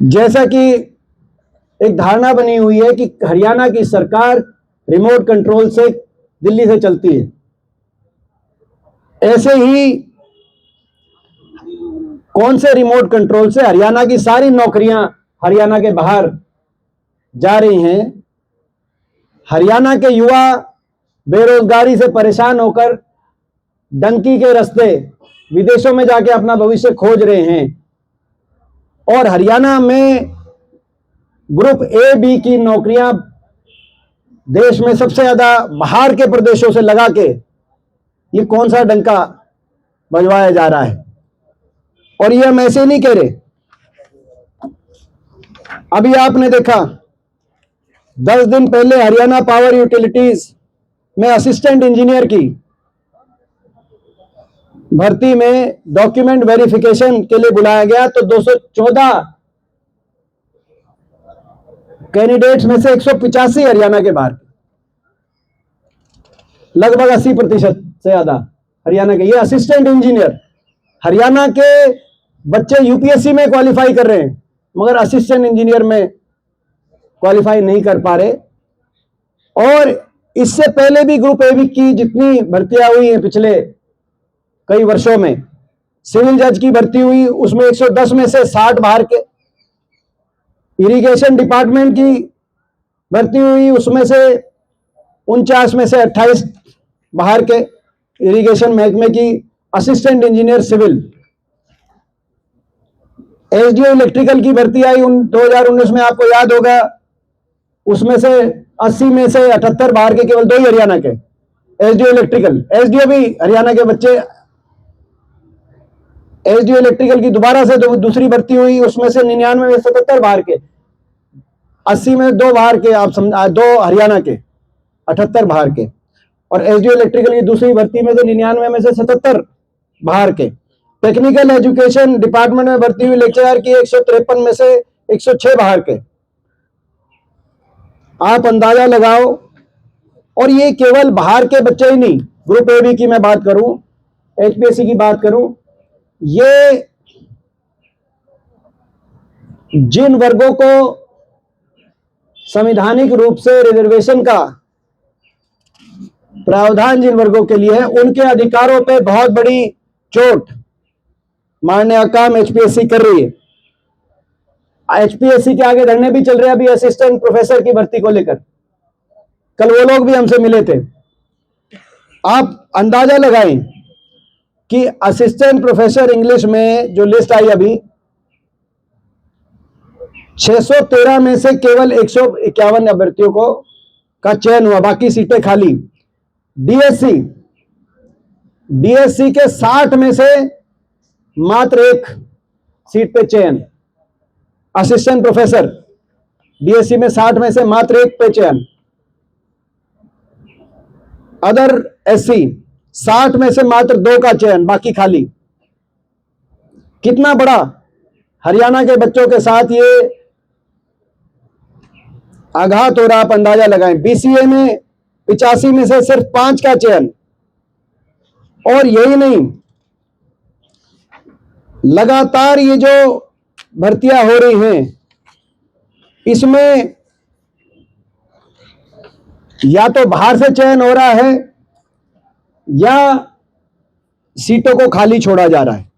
जैसा कि एक धारणा बनी हुई है कि हरियाणा की सरकार रिमोट कंट्रोल से दिल्ली से चलती है, ऐसे ही कौन से रिमोट कंट्रोल से हरियाणा की सारी नौकरियां हरियाणा के बाहर जा रही हैं। हरियाणा के युवा बेरोजगारी से परेशान होकर डंकी के रास्ते विदेशों में जाके अपना भविष्य खोज रहे हैं और हरियाणा में ग्रुप ए बी की नौकरियां देश में सबसे ज्यादा बाहर के प्रदेशों से लगा के ये कौन सा डंका बजवाया जा रहा है। और ये हम ऐसे नहीं कह रहे। अभी आपने देखा 10 दिन पहले हरियाणा पावर यूटिलिटीज में असिस्टेंट इंजीनियर की भर्ती में डॉक्यूमेंट वेरिफिकेशन के लिए बुलाया गया तो 214 कैंडिडेट्स में से 185 हरियाणा के बाहर, लगभग 80% से ज्यादा हरियाणा के। ये असिस्टेंट इंजीनियर, हरियाणा के बच्चे यूपीएससी में क्वालिफाई कर रहे हैं मगर असिस्टेंट इंजीनियर में क्वालिफाई नहीं कर पा रहे। और इससे पहले भी ग्रुप ए की जितनी भर्तियां हुई हैं पिछले कई वर्षों में, सिविल जज की भर्ती हुई उसमें 110 में से 60 बाहर के, इरिगेशन डिपार्टमेंट की भर्ती हुई उसमें से 49 में से 28 बाहर के, इरिगेशन महकमे की assistant engineer civil. SDO electrical की भर्ती आई 2019 में, आपको याद होगा, उसमें से 80 में से 78 बाहर के, केवल 2 ही हरियाणा के। एसडीओ इलेक्ट्रिकल, एसडीओ भी हरियाणा के बच्चे। एसडीओ इलेक्ट्रिकल की दोबारा से दूसरी भर्ती हुई उसमें से 99 में 77 बाहर के, 80 में 2 बाहर के, आप समझ 2 हरियाणा के, 78 बाहर के। और एसडीओ इलेक्ट्रिकल की दूसरी भर्ती में से 99 में से 77 बाहर के। टेक्निकल एजुकेशन डिपार्टमेंट में भर्ती हुई लेक्चरर की 153 में से 106 बाहर के। आप अंदाजा लगाओ। और ये केवल बाहर के बच्चे ही नहीं, ग्रुप ए बी की मैं बात करूं, एचपीएससी की बात करूं, ये जिन वर्गों को संवैधानिक रूप से रिजर्वेशन का प्रावधान जिन वर्गों के लिए है, उनके अधिकारों पे बहुत बड़ी चोट मारने का काम एचपीएससी कर रही है। एचपीएससी के आगे धरने भी चल रहे हैं अभी असिस्टेंट प्रोफेसर की भर्ती को लेकर। कल वो लोग भी हमसे मिले थे। आप अंदाजा लगाएं कि असिस्टेंट प्रोफेसर इंग्लिश में जो लिस्ट आई अभी, 613 में से केवल 151 अभ्यर्थियों को का चयन हुआ, बाकी सीटें खाली। डीएससी के 60 में से मात्र 1 सीट पे चयन। असिस्टेंट प्रोफेसर डीएससी में 60 में से मात्र 1 पे चयन। अदर एससी 60 में से मात्र 2 का चयन, बाकी खाली। कितना बड़ा हरियाणा के बच्चों के साथ ये आघात हो रहा, आप अंदाजा लगाएं। बीसीए में 85 में से सिर्फ 5 का चयन। और यही नहीं, लगातार ये जो भर्तियां हो रही हैं इसमें या तो बाहर से चयन हो रहा है या सीटों को खाली छोड़ा जा रहा है।